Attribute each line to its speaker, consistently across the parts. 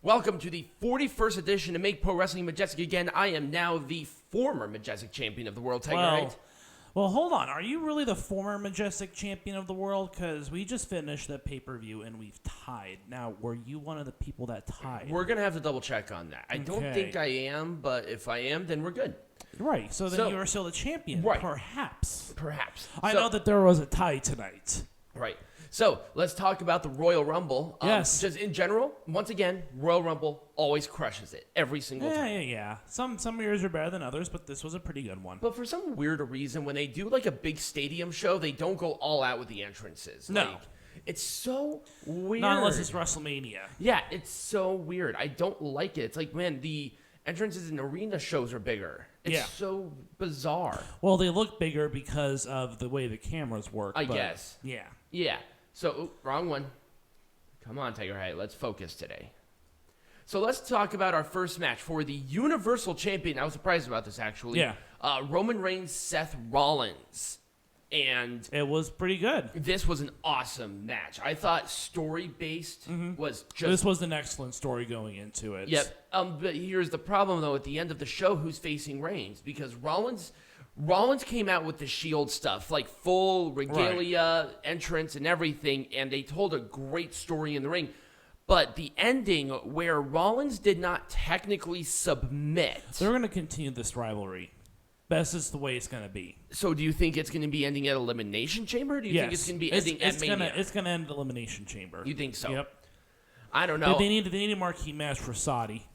Speaker 1: Welcome to the 41st edition of Make Pro Wrestling Majestic Again. I am now the former Majestic Champion of the world, Tiger, right?
Speaker 2: Well, hold on. Are you really the former Majestic Champion of the world? Because we just finished the pay-per-view and we've tied. Now, were you one of the people that tied?
Speaker 1: We're going to have to double check on that. I don't think I am, but if I am, then we're good.
Speaker 2: Right. So then you are still the champion.
Speaker 1: Right.
Speaker 2: Perhaps.
Speaker 1: I
Speaker 2: know that there was a tie tonight.
Speaker 1: Right. So let's talk about the Royal Rumble.
Speaker 2: Yes.
Speaker 1: Just in general, once again, Royal Rumble always crushes it every single time.
Speaker 2: Yeah. Some years are better than others, but this was a pretty good one.
Speaker 1: But for some weird reason, when they do like a big stadium show, they don't go all out with the entrances.
Speaker 2: No.
Speaker 1: Like, it's so weird.
Speaker 2: Not unless it's WrestleMania.
Speaker 1: Yeah, it's so weird. I don't like it. It's like, man, the entrances in arena shows are bigger. It's so bizarre.
Speaker 2: Well, they look bigger because of the way the cameras work.
Speaker 1: I guess.
Speaker 2: Yeah.
Speaker 1: Yeah. So, wrong one. Come on, Tiger. Hey, let's focus today. So let's talk about our first match for the Universal Champion. I was surprised about this, actually.
Speaker 2: Yeah.
Speaker 1: Roman Reigns, Seth Rollins. And
Speaker 2: it was pretty good.
Speaker 1: This was an awesome match. I thought story-based was just...
Speaker 2: This was an excellent story going into it.
Speaker 1: Yep. But here's the problem, though, at the end of the show, who's facing Reigns? Because Rollins came out with the Shield stuff, like full regalia, entrance, and everything, and they told a great story in the ring. But the ending, where Rollins did not technically submit...
Speaker 2: They're going to continue this rivalry. That's just the way it's going to be.
Speaker 1: So do you think it's going to be ending at Elimination Chamber? Or do you think it's going to be ending at Mania?
Speaker 2: It's going to end at Elimination Chamber.
Speaker 1: You think so?
Speaker 2: Yep.
Speaker 1: I don't know.
Speaker 2: They need a marquee match for Saudi.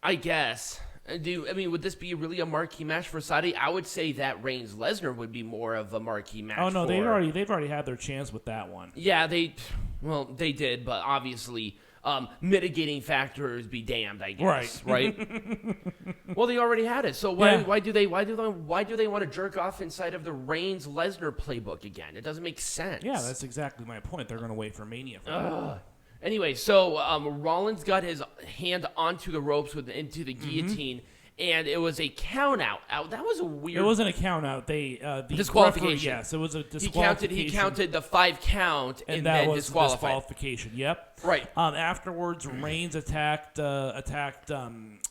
Speaker 1: I guess. Would this be really a marquee match for Saudi? I would say that Reigns-Lesnar would be more of a marquee match.
Speaker 2: Oh no, they've already had their chance with that one.
Speaker 1: Yeah, they did, but obviously mitigating factors be damned, I guess. Right? Well, they already had it, so why do they want to jerk off inside of the Reigns-Lesnar playbook again? It doesn't make sense.
Speaker 2: Yeah, that's exactly my point. They're going to wait for Mania for that.
Speaker 1: Anyway, so Rollins got his hand onto the ropes into the guillotine, and it was a count out. That was a weird...
Speaker 2: It wasn't a count out. The
Speaker 1: disqualification.
Speaker 2: Referee, yes, it was a disqualification.
Speaker 1: He counted the 5 count and then
Speaker 2: was
Speaker 1: disqualified.
Speaker 2: Disqualification. Yep.
Speaker 1: Right.
Speaker 2: Afterwards, Reigns attacked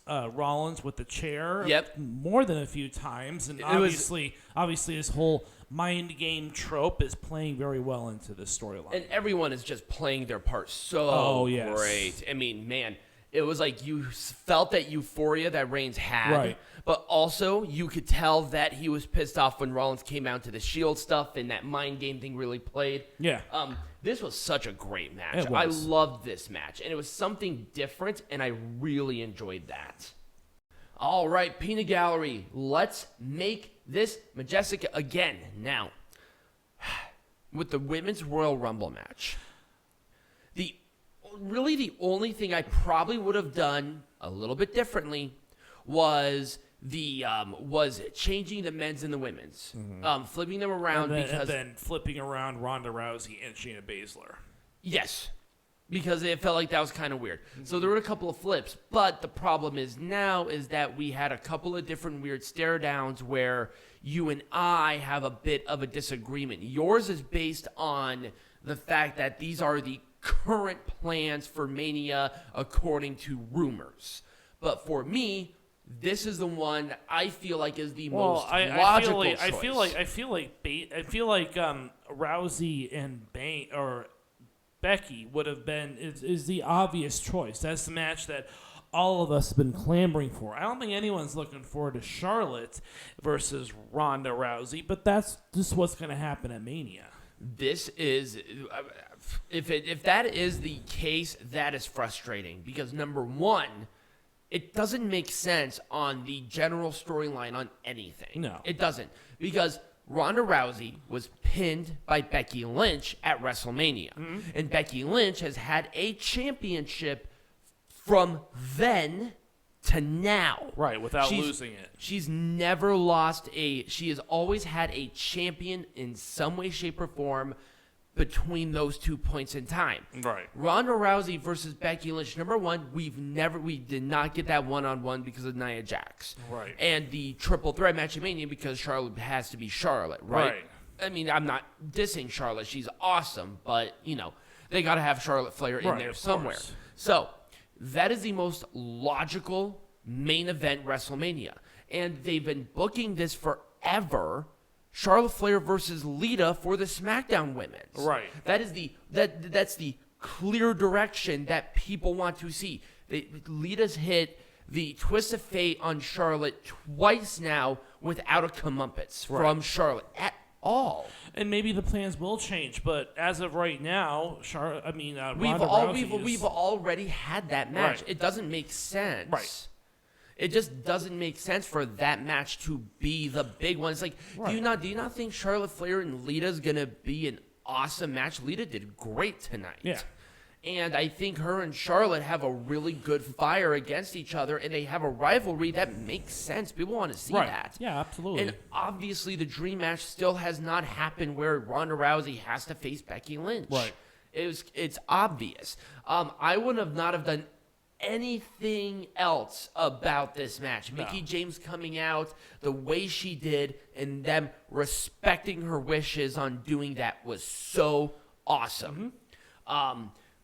Speaker 2: Rollins with the chair.
Speaker 1: Yep.
Speaker 2: More than a few times, and obviously, this whole mind game trope is playing very well into this storyline.
Speaker 1: And everyone is just playing their part so great. I mean, man, it was like you felt that euphoria that Reigns had.
Speaker 2: Right.
Speaker 1: But also, you could tell that he was pissed off when Rollins came out to the Shield stuff and that mind game thing really played.
Speaker 2: Yeah.
Speaker 1: This was such a great match.
Speaker 2: It was.
Speaker 1: I loved this match. And it was something different, and I really enjoyed that. All right, Peanut Gallery, let's make this majestic again. Now, with the Women's Royal Rumble match, the only thing I probably would have done a little bit differently was changing the men's and the women's, flipping them around
Speaker 2: and then flipping around Ronda Rousey and Shayna Baszler.
Speaker 1: Yes. Because it felt like that was kind of weird. So there were a couple of flips. But the problem is that we had a couple of different weird stare downs where you and I have a bit of a disagreement. Yours is based on the fact that these are the current plans for Mania according to rumors. But for me, this is the one I feel like is the most logical choice.
Speaker 2: I feel like Rousey and Becky would have been is the obvious choice. That's the match that all of us have been clamoring for. I don't think anyone's looking forward to Charlotte versus Ronda Rousey, but that's just what's going to happen at Mania.
Speaker 1: This is, if that is the case, that is frustrating because number one, it doesn't make sense on the general storyline on anything.
Speaker 2: No,
Speaker 1: it doesn't because Ronda Rousey was pinned by Becky Lynch at WrestleMania. And Becky Lynch has had a championship from then to now.
Speaker 2: Right, without losing it.
Speaker 1: She's never lost she has always had a champion in some way, shape, or form between those 2 points in time.
Speaker 2: Right.
Speaker 1: Ronda Rousey versus Becky Lynch. Number one, we did not get that one-on-one because of Nia Jax.
Speaker 2: Right.
Speaker 1: And the triple threat match at Mania because Charlotte has to be Charlotte, right? I mean, I'm not dissing Charlotte. She's awesome, but, they got to have Charlotte Flair in there somewhere. So that is the most logical main event WrestleMania. And they've been booking this forever. Charlotte Flair versus Lita for the SmackDown Women's.
Speaker 2: Right.
Speaker 1: That's the clear direction that people want to see. Lita's hit the twist of fate on Charlotte twice now without a comeuppance from Charlotte at all.
Speaker 2: And maybe the plans will change, but as of right now, Ronda
Speaker 1: we've already had that match.
Speaker 2: Right.
Speaker 1: It doesn't make sense.
Speaker 2: Right.
Speaker 1: It just doesn't make sense for that match to be the big one. It's like, do you not think Charlotte Flair and Lita's gonna be an awesome match? Lita did great tonight.
Speaker 2: Yeah.
Speaker 1: And I think her and Charlotte have a really good fire against each other, and they have a rivalry that makes sense. People want to see that.
Speaker 2: Yeah, absolutely.
Speaker 1: And obviously, the dream match still has not happened where Ronda Rousey has to face Becky Lynch.
Speaker 2: Right.
Speaker 1: It's obvious. I would not have done anything else about this match. Mickie James coming out the way she did, and them respecting her wishes on doing that was so awesome.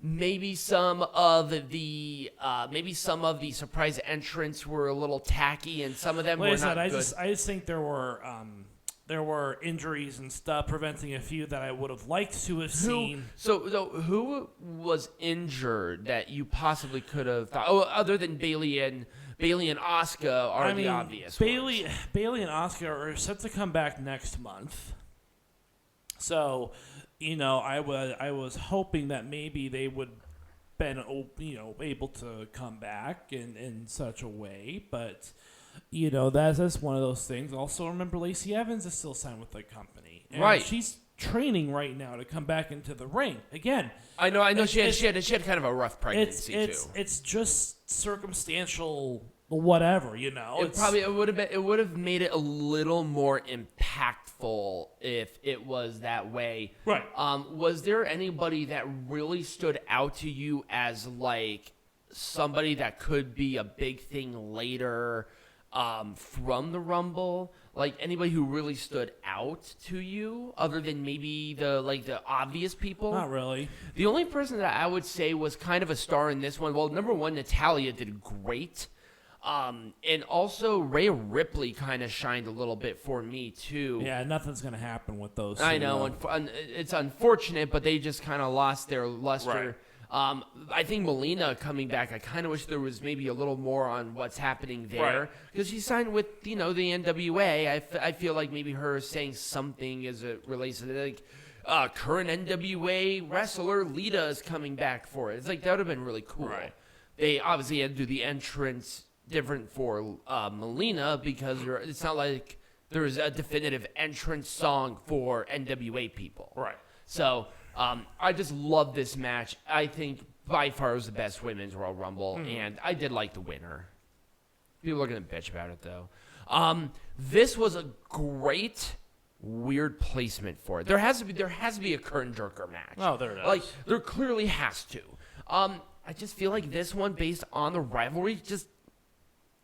Speaker 1: Maybe some of the surprise entrants were a little tacky, and some of them were not good.
Speaker 2: I just think there were injuries and stuff preventing a few that I would have liked to have seen.
Speaker 1: So who was injured that you possibly could have thought? Oh, other than Bayley and Asuka are the obvious
Speaker 2: Bayley
Speaker 1: ones.
Speaker 2: and Asuka are set to come back next month. So, I was hoping that maybe they would been able to come back in such a way, but that's one of those things. Also, remember Lacey Evans is still signed with the company, and
Speaker 1: right?
Speaker 2: She's training right now to come back into the ring again.
Speaker 1: I know. She had kind of a rough pregnancy too.
Speaker 2: It's just circumstantial. Whatever,
Speaker 1: It would have made it a little more impactful if it was that way.
Speaker 2: Right.
Speaker 1: Was there anybody that really stood out to you as like somebody that could be a big thing later from the Rumble? Like anybody who really stood out to you other than maybe the obvious people?
Speaker 2: Not really.
Speaker 1: The only person that I would say was kind of a star in this one, well, number one, Natalya did great. And also Rhea Ripley kind of shined a little bit for me too.
Speaker 2: Yeah, nothing's gonna happen with those.
Speaker 1: I know, it's unfortunate, but they just kind of lost their luster. Right. I think Melina coming back, I kind of wish there was maybe a little more on what's happening there because she signed with the NWA. I feel like maybe her saying something as it relates to current NWA wrestler Lita is coming back for it. It's like that would have been really cool.
Speaker 2: Right.
Speaker 1: They obviously had to do the entrance different for Melina because it's not like there's a definitive entrance song for NWA people.
Speaker 2: Right.
Speaker 1: So I just love this match. I think by far it was the best Women's Royal Rumble, and I did like the winner. People are going to bitch about it, though. This was a great, weird placement for it. There has to be a curtain jerker match.
Speaker 2: Oh, there it is.
Speaker 1: Like, there clearly has to. I just feel like this one, based on the rivalry, just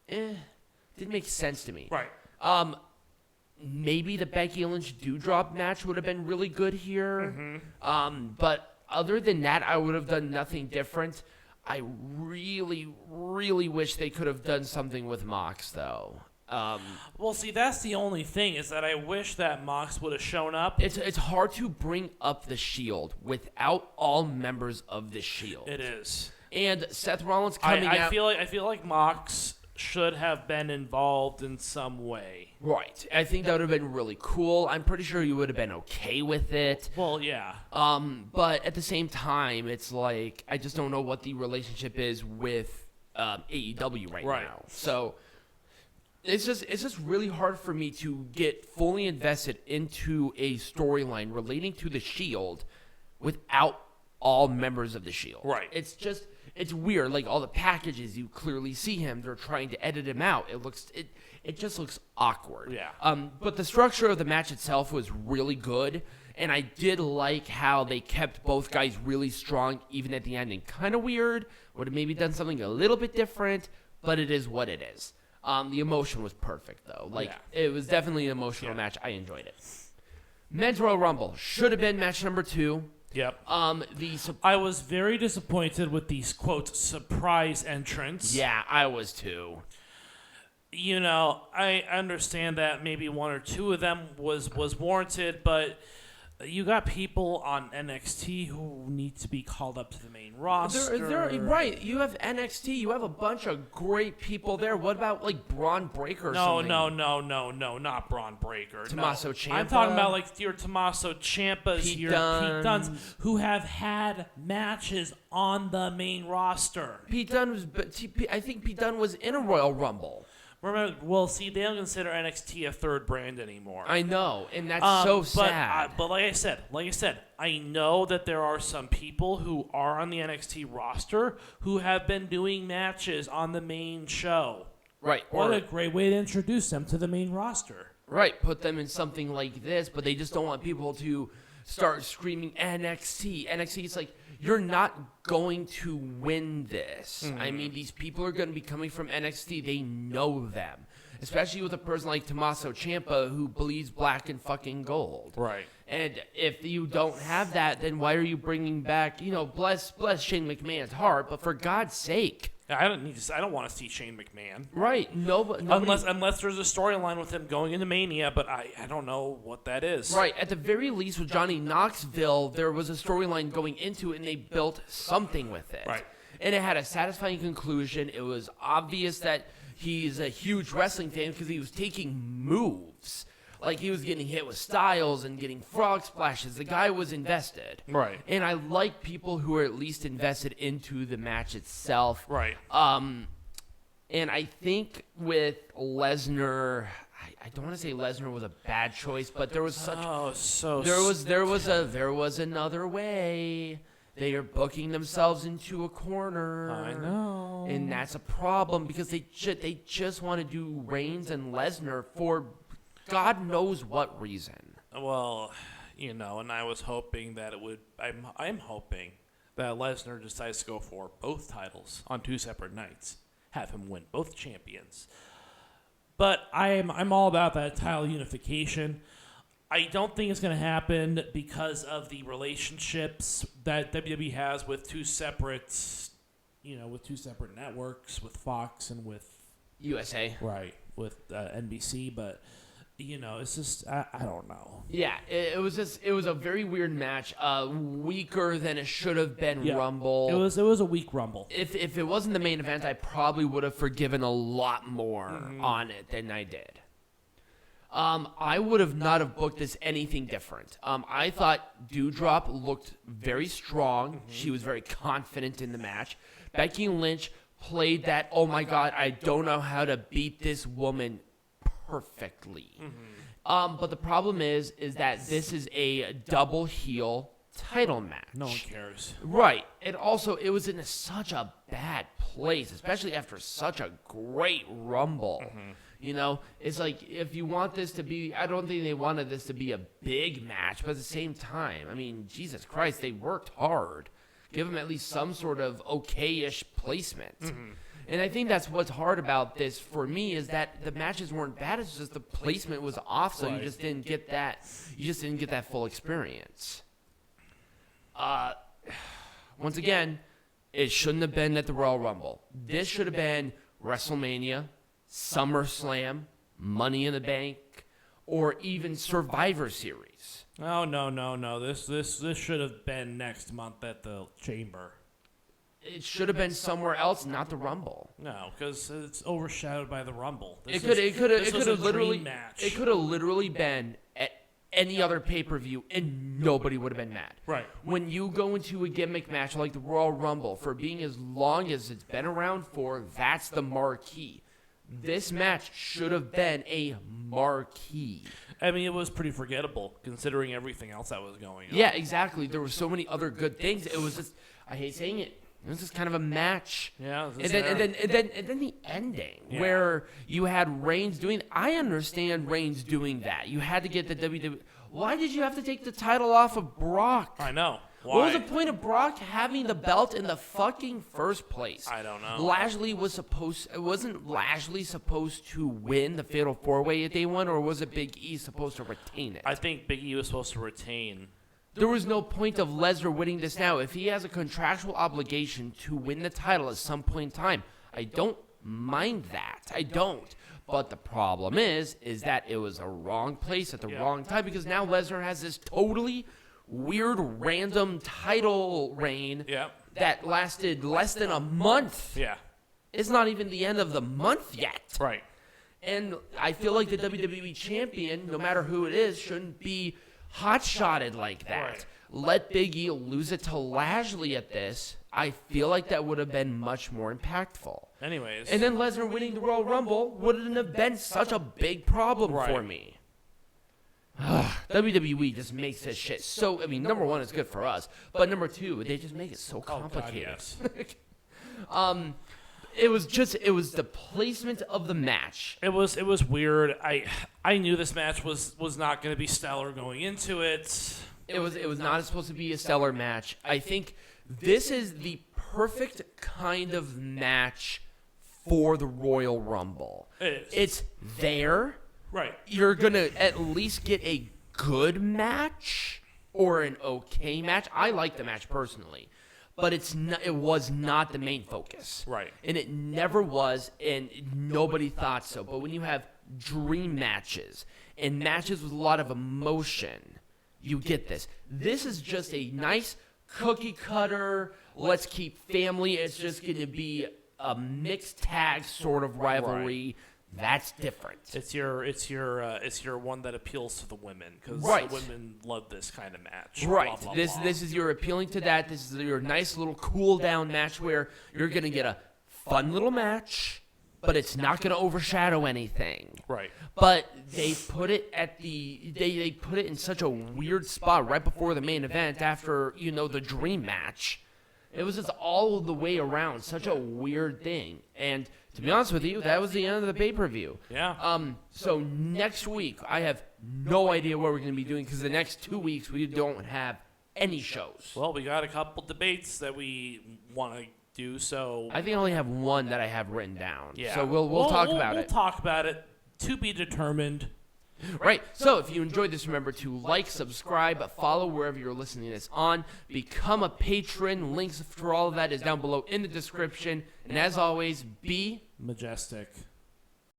Speaker 1: didn't make sense to me.
Speaker 2: Right.
Speaker 1: Maybe the Becky Lynch Doudrop match would have been really good here. But other than that, I would have done nothing different. I really, really wish they could have done something with Mox, though.
Speaker 2: Well, see, that's the only thing is that I wish that Mox would have shown up.
Speaker 1: It's hard to bring up the Shield without all members of the Shield.
Speaker 2: It is.
Speaker 1: And Seth Rollins coming out.
Speaker 2: I feel like Mox should have been involved in some way.
Speaker 1: Right. I think that would have been really cool. I'm pretty sure you would have been okay with it.
Speaker 2: Well, yeah.
Speaker 1: But at the same time, it's like I just don't know what the relationship is with AEW right now. So it's just really hard for me to get fully invested into a storyline relating to the Shield without all members of the Shield.
Speaker 2: Right.
Speaker 1: It's weird. Like all the packages, you clearly see him. They're trying to edit him out. It just looks awkward.
Speaker 2: Yeah.
Speaker 1: But the structure of the match itself was really good, and I did like how they kept both guys really strong, even at the end. And kind of weird. Would have maybe done something a little bit different, but it is what it is. The emotion was perfect though. It was definitely an emotional match. I enjoyed it. Men's Royal Rumble should have been match number 2.
Speaker 2: Yep.
Speaker 1: I
Speaker 2: was very disappointed with these, quote, surprise entrants.
Speaker 1: Yeah, I was too.
Speaker 2: You know, I understand that maybe one or two of them was warranted, but you got people on NXT who need to be called up to the main roster.
Speaker 1: They're right. You have NXT. You have a bunch of great people there. What about like Braun Breaker?
Speaker 2: No, not Braun Breaker.
Speaker 1: Tommaso Ciampa.
Speaker 2: I'm talking about like your Tommaso Ciampas, your Pete Dunnes, who have had matches on the main roster.
Speaker 1: Pete Dunne was, I think Pete Dunne was in a Royal Rumble.
Speaker 2: Remember, well, see, they don't consider NXT a third brand anymore.
Speaker 1: I know, and that's so sad.
Speaker 2: But like I said, I know that there are some people who are on the NXT roster who have been doing matches on the main show.
Speaker 1: Right.
Speaker 2: What a great way to introduce them to the main roster.
Speaker 1: Right, put them in something like this, but they just don't want people to start screaming NXT. NXT, it's like, you're not going to win this. Mm-hmm. I mean, these people are going to be coming from NXT. They know them. Especially with a person like Tommaso Ciampa who bleeds black and fucking gold.
Speaker 2: Right.
Speaker 1: And if you don't have that, then why are you bringing back, bless Shane McMahon's heart, but for God's sake.
Speaker 2: I don't want to see Shane McMahon.
Speaker 1: Right.
Speaker 2: Unless there's a storyline with him going into Mania, but I don't know what that is.
Speaker 1: Right. At the very least with Johnny Knoxville, there was a storyline going into it, and they built something with it.
Speaker 2: Right.
Speaker 1: And it had a satisfying conclusion. It was obvious that he's a huge wrestling fan because he was taking moves. Like, he was getting hit with Styles and getting frog splashes. The guy was invested.
Speaker 2: Right.
Speaker 1: And I like people who are at least invested into the match itself.
Speaker 2: Right.
Speaker 1: And I think with Lesnar, I don't want to say Lesnar was a bad choice, but there was such... There was another way. They are booking themselves into a corner.
Speaker 2: I know.
Speaker 1: And that's a problem because they just want to do Reigns and Lesnar for... God knows what reason.
Speaker 2: Well, and I was hoping that it would. I'm hoping that Lesnar decides to go for both titles on two separate nights, have him win both champions. But I'm all about that title unification. I don't think it's going to happen because of the relationships that WWE has with two separate networks, with Fox and with
Speaker 1: USA.
Speaker 2: Right, with NBC, but. It's just I don't know.
Speaker 1: Yeah, it was a very weird match. Weaker than it should have been. Yeah, Rumble.
Speaker 2: It was a weak Rumble.
Speaker 1: If it wasn't the main event, I probably would have forgiven a lot more on it than I did. I would have not have booked this anything different. I thought Doudrop looked very strong. Mm-hmm. She was very confident in the match. Becky Lynch played that, oh my God, I don't know how to beat this woman perfectly. Mm-hmm. But the problem is that this is a double heel title match.
Speaker 2: No one cares.
Speaker 1: Right. And also, it was in such a bad place, especially after such a great Rumble. Mm-hmm. It's like, if you want this to be, I don't think they wanted this to be a big match, but at the same time, I mean, Jesus Christ, they worked hard. Give them at least some sort of okay-ish placement. Mm-hmm. And I think that's what's hard about this for me is that the matches weren't bad. It's just the placement was off, so you just didn't get that. You just didn't get that full experience. Once again, it shouldn't have been at the Royal Rumble. This should have been WrestleMania, SummerSlam, Money in the Bank, or even Survivor Series.
Speaker 2: Oh no! This should have been next month at the Chamber.
Speaker 1: It should have been somewhere else, not the Rumble.
Speaker 2: No, because it's overshadowed by the Rumble.
Speaker 1: It could have literally been at any other pay-per-view, and nobody would have been mad.
Speaker 2: Right.
Speaker 1: When you go into a gimmick match like the Royal Rumble, for being as long as it's been around for, that's the marquee. This match should have been a marquee.
Speaker 2: I mean, it was pretty forgettable considering everything else that was going on.
Speaker 1: Yeah, exactly. There were so many other good things. It was just, I hate saying it. It was just kind of a match.
Speaker 2: Yeah.
Speaker 1: And then the ending where you had Reigns doing. I understand Reigns doing that. You had to get the WWE. Why did you have to take the title off of Brock?
Speaker 2: I know. Why?
Speaker 1: What was the point of Brock having the belt in the fucking first place?
Speaker 2: I don't know.
Speaker 1: Wasn't Lashley supposed to win the Fatal 4-Way at Day 1, or was it Big E supposed to retain it?
Speaker 2: I think Big E was supposed to retain.
Speaker 1: There was no point of Lesnar winning this now. If he has a contractual obligation to win the title at some point in time, I don't mind that. I don't. But the problem is that it was a wrong place at the wrong time, because now Lesnar has this totally weird, random title reign that lasted less than a month.
Speaker 2: Yeah.
Speaker 1: It's not even the end of the month yet.
Speaker 2: Right.
Speaker 1: And I feel like the WWE champion, no matter who it is, shouldn't be hot-shotted like that.
Speaker 2: Right.
Speaker 1: Let Big E lose it to Lashley at this. I feel like that would have been much more impactful.
Speaker 2: Anyways.
Speaker 1: And then Lesnar winning the Royal Rumble wouldn't have been such a big problem for me. WWE just makes this shit so... I mean, number one, it's good for us. But number two, they just make it so complicated.
Speaker 2: Oh, God, yes.
Speaker 1: It was the placement of the match.
Speaker 2: It was weird. I knew this match was not going to be stellar going into it.
Speaker 1: It was not supposed to be a stellar match. I think this is the perfect kind of match for the Royal Rumble.
Speaker 2: It is.
Speaker 1: It's there.
Speaker 2: Right.
Speaker 1: You're going to at least get a good match or an okay match. I like the match personally. But it was not the main focus.
Speaker 2: Right.
Speaker 1: And it never was, and nobody thought so. But when you have dream matches and matches with a lot of emotion, you get this. This is just a nice cookie cutter, let's keep family. It's just going to be a mixed tag sort of rivalry. Right. That's different.
Speaker 2: It's your one that appeals to the women, because
Speaker 1: right.
Speaker 2: the women love this kind of match.
Speaker 1: Right.
Speaker 2: Blah, blah,
Speaker 1: this
Speaker 2: blah.
Speaker 1: This is your appealing to that. This is your nice little cool down match where you're gonna get a fun little match, but it's not gonna overshadow anything.
Speaker 2: Right.
Speaker 1: But they put it at they put it in such a weird spot right before the main event after the dream match. It was just all the way around such a weird thing. And to be honest with you, that was the end of the pay-per-view.
Speaker 2: Yeah.
Speaker 1: So next week, I have no idea what we're going to be doing, because the next 2 weeks we don't have any shows.
Speaker 2: Well, we got a couple debates that we want to do, so...
Speaker 1: I think I only have one that I have written down.
Speaker 2: Yeah.
Speaker 1: So we'll talk about it.
Speaker 2: We'll talk about it. To be determined.
Speaker 1: Right. So if you enjoyed this, remember to like, subscribe, follow wherever you're listening to this on, become a patron. Links for all of that is down below in the description. And as always, be
Speaker 2: majestic.